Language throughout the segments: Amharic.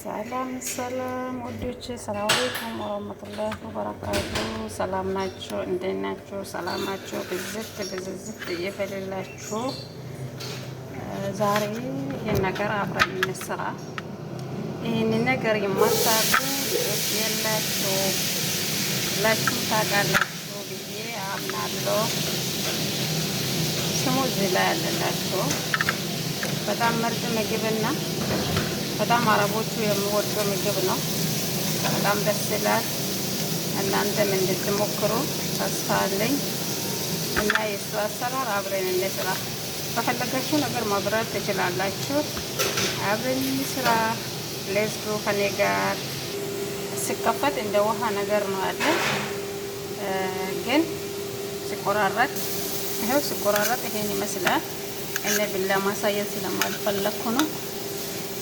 ሰላም ሰላም ወዶች፣ ሰላም አለይኩም ወራህመቱላሂ ወበረካቱ። ሰላም ናችሁ? እንዴት ናችሁ? ሰላም ናችሁ? ብዝት ብዝዝት እየፈለላችሁ ዛሬ ይሄን ነገር አብረን እንስራ። ይሄን ነገር የማታውቁ ልጆች የላችሁ ሁላችሁም ታውቃላችሁ ብዬ አምናለሁ። ስሙ እዚህ ላይ ያለላችሁ በጣም ምርጥ ምግብና በጣም አረቦቹ የሚወደው ምግብ ነው። በጣም ደስ ይላል። እናንተም እንድትሞክሩ ተስፋ አለኝ እና የሱ አሰራር አብረን እንስራ። በፈለጋችሁ ነገር ማብራት ትችላላችሁ። አብረን እንስራ። ሌስቱ ከኔ ጋር ሲከፈት እንደ ውሃ ነገር ነው አለ፣ ግን ሲቆራረጥ ይሄው ሲቆራረጥ ይሄን ይመስላል። እኔ ቢላ ማሳየት ስለማልፈለኩ ነው።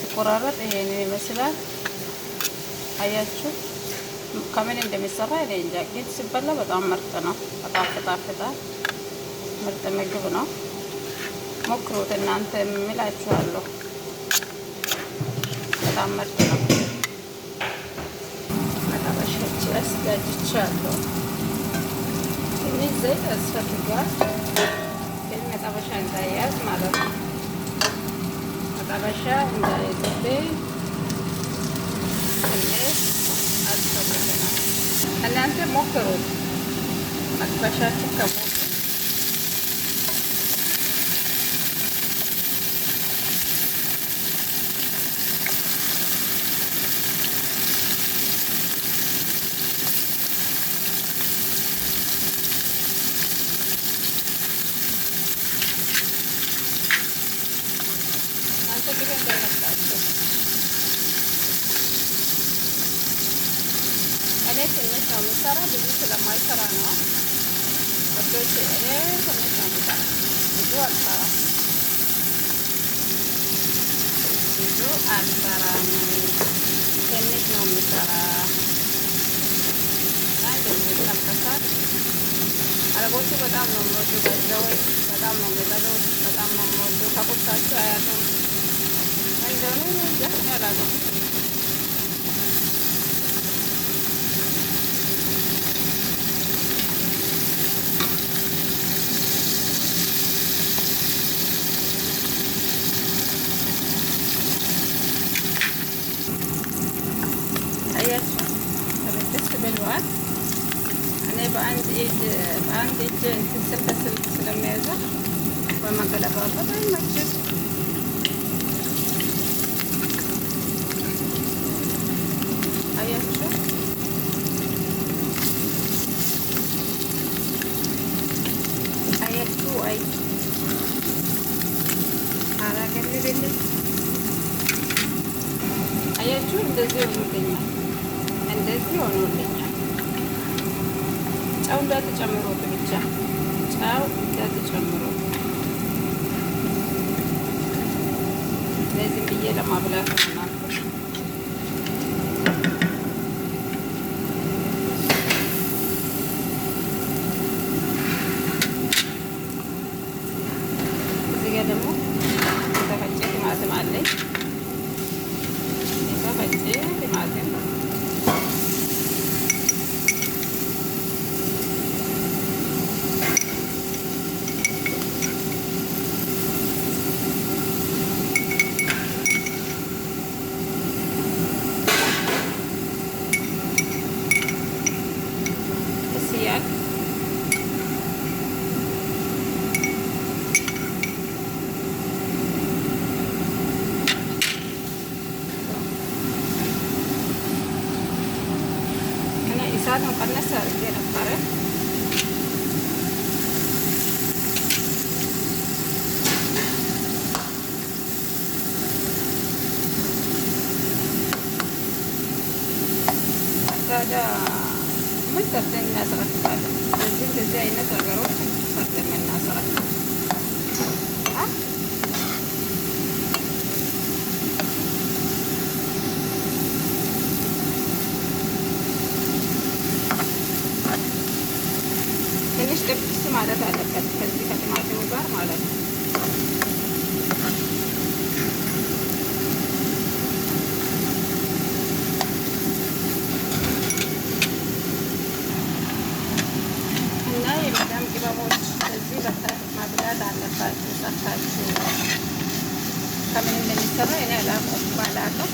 ሲቆራረጥ ይሄን ይመስላል። አያችሁ ከምን እንደሚሰራ እኔ እንጃ፣ ግን ሲበላ በጣም ምርጥ ነው። በጣም ፍጣፍጣል። ምርጥ ምግብ ነው። ሞክሩት እናንተ የምላችኋለሁ። በጣም ምርጥ ነው። መጣበሻች አስጋጅቻለሁ። ትንሽ ዘይት ያስፈልጋል፣ ግን መጣበሻ እንዳያዝ ማለት ነው። መጣበሻ እንዳይዝብኝ ትንሽ አስፈልገናል። እናንተ ሞክሩት። መጥበሻችሁ ከሞቁ እኔ ትንሽ ነው የምሰራ፣ ብዙ ስለማይሰራ ነው ወዶች። እኔ ትንሽ ነው የምሰራ፣ ብዙ አልሰራም። ትንሽ ነው የምሰራ። አንድ የሚጠበሳል። አረቦቹ በጣም ነው የሚወዱ፣ በዛው በጣም ነው የሚበሉት፣ በጣም ነው የሚወዱ። ከቁርሳቸው አያጡም። እንደሆነ እንጃ ያላለው አያችሁ፣ ደስ ብለዋል። እኔ በአንድ እጅ እንትን ስልክ ስለሚያዘ በማገለባበት አይመችም። አያችሁ አያችሁ፣ አይ አላገልልልኝ። አያችሁ እንደዚህ ሆኖልኛል፣ እንደዚህ ሆኖልኛል። ጨው እንዳትጨምሩት ብቻ፣ ጨው እንዳትጨምሩት። ለዚህ ብዬ ለማብላት ነው። እዚህ ጋር ደግሞ የተፈጨ ቲማቲም አለኝ። የተፈጨ ቲማቲም እስያል እሳቱን ቀነስ አድርጌ ነበረ። ታዲያ ምን ሰርተን እናስረክባለን? እንደዚህ አይነት ነገሮች ሰርተን እናስረክብ። ትንሽ ጥብስ ማለት አለበት ከዚህ ከቲማቲሙ ጋር ማለት ነው። ባላውቅም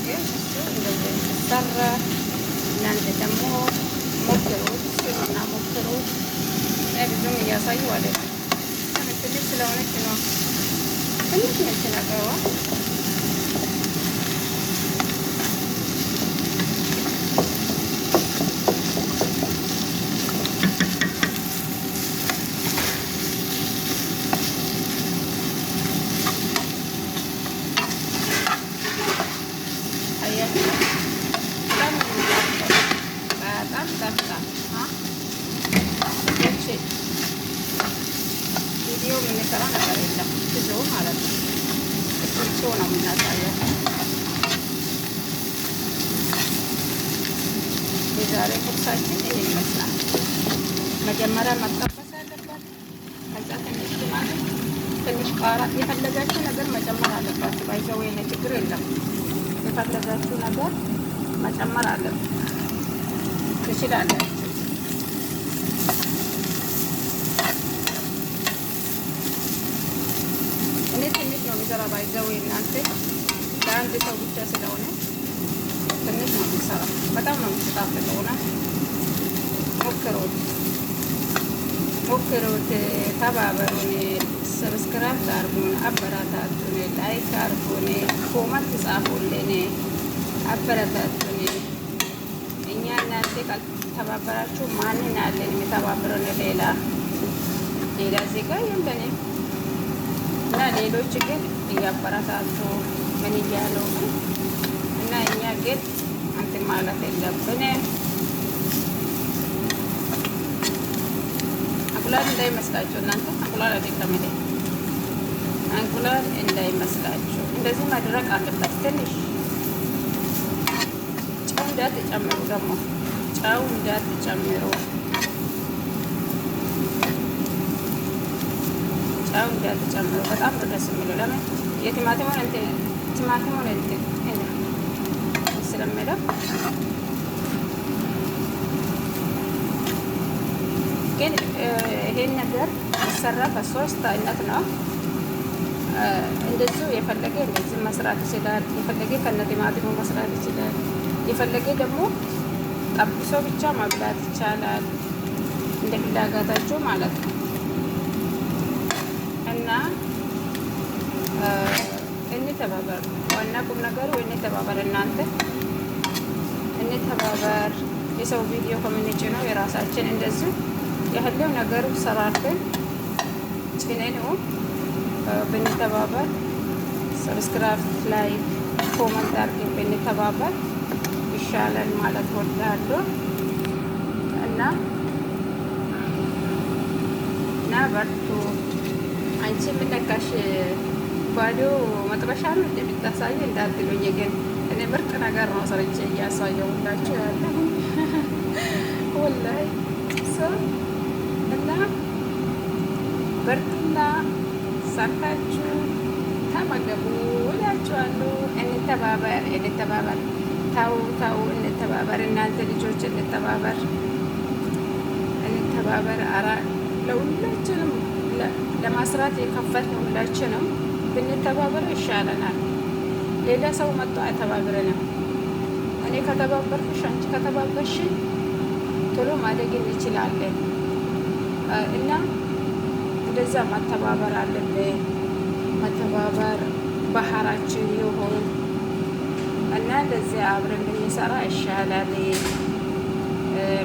ግን እሱ እንደዚህ የሚሰራ እናንተ ደግሞ ሞክሩት እና ሞክሩት። ብዙም እያሳዩ አይደለም። ትንሽ ስለሆነች ነው ትንሽ ነች ነገሯ። ቪዲዮ የምንሰራው ነገር የለም ብዙ ማለት ነው። እሱ ነው የምናሳየው። የዛሬ ቁርሳችን ይሄ ይመስላል። መጀመሪያ መጠበስ አለባት። ከዛ ትንሽ ቲማቲም፣ ትንሽ ቃራ፣ የፈለጋችሁ ነገር መጨመር አለባችሁ። ባይዘው የለ ችግር የለም። የፈለጋችሁ ነገር መጨመር አለበት ትችላላችሁ። እኔ ትንሽ ነው የሚሰራ ባይዘው እናንተ ለአንድ ሰው ብቻ ስለሆነ ትንሽ ነው የሚሰራ። በጣም ነው የምትጣፍጠው። ሆነ ሞክሩት፣ ተባበሩን፣ ሰብስክራይብ አርጉን፣ አበረታቱን፣ ላይክ አርጉን፣ ኮመንት ጻፉልን፣ አበረታቱን። እኛ እናንተ ካልተባበራችሁ ማንን አለን የሚተባበረን? ሌላ ዜጋ የለንም እና ሌሎች ግን እያበረታቱ ምን እያሉ እና እኛ ግን እንትን ማለት የለብንም። እንቁላል እንዳይመስላችሁ እናንተ እንቁላል አይደለም ይሄ እንቁላል እንዳይመስላችሁ። እንደዚህ ማድረግ አለበት። ትንሽ ጨው እንዳትጨምሩ፣ ደግሞ ጨው እንዳትጨምሩ፣ ጨው እንዳትጨምሩ። በጣም ነው ደስ የሚለው። ለምን የቲማቲሙን እንትን ስለሚለው ግን ይሄን ነገር ሰራ በሶስት አይነት ነው። እንደዚሁ የፈለገ እንደዚህ መስራት ይችላል። የፈለገ ከነ ቲማቲሙ መስራት ይችላል። የፈለገ ደግሞ ጠብሶ ብቻ መብላት ይቻላል። እንደ ፍላጎታችሁ ማለት ነው። እና እንተባበር። ዋና ቁም ነገሩ እንተባበር። እናንተ እንተባበር። የሰው ቪዲዮ ኮሚኒቲ ነው የራሳችን እንደዚሁ ያለው ነገር ሰራርተን ጭነን ብንተባበር፣ ሰብስክራይብ፣ ላይክ፣ ኮመንት አድርገን ብንተባበር ይሻላል ማለት ወዳለሁ እና በርቱ። አንቺ የምነካሽ ባዶ መጥበሻ ነው እንደምታሳይ እንዳትሉኝ፣ ግን እኔ ምርጥ ነገር ነው ሰርቼ እያሳየሁላችሁ ያለ ወላሂ እና በርቱና ሰርታችሁ ተመገቡ እላችኋለሁ። እንተባበር። ተው እንተባበር። እናንተ ልጆች እንተባበር። ኧረ ለሁላችንም ለማስራት የከፈትን ሁላችንም ብንተባበር ይሻለናል። ሌላ ሰው መጥቶ አይተባብረንም። እኔ ከተባበርኩሽ፣ አንቺ ከተባበርሽ ቶሎ ማደግ እንችላለን እና እንደዛ መተባበር አለብን። መተባበር ባህራችን ይሁን እና እንደዚህ አብረን ብንሰራ ይሻላል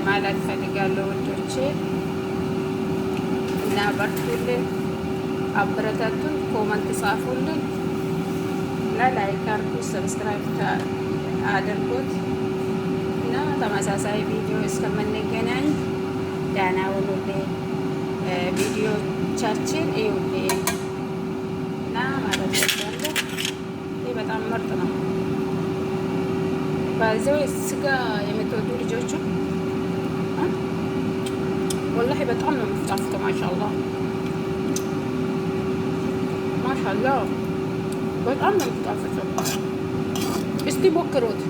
ማለት ፈልጋለሁ ወዶቼ እና በርቱልን፣ አበረታቱን፣ ኮመንት ጻፉልን እና ላይክ አድርጉ፣ ሰብስክራይብ አድርጉት እና ተመሳሳይ ቪዲዮ እስከምንገናኝ ደህና ሁኑልኝ። ቪዲዮቻችን እዩልኝ እና ማለት ያለ ይህ በጣም ምርጥ ነው። በዚያው ስጋ የምትወዱ ልጆቹ ወላሂ በጣም ነው የምትጣፍጠው። ማሻአላህ በጣም ነው የምትጣፍጠው። እስቲ ሞክሩት፣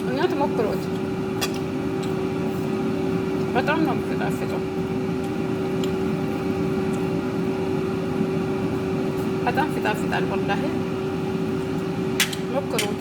እናት ሞክሩት። በጣም ነው የምትጣፍጠው። በጣም ይጣፍጣል። ወላሂ ሞክሩት።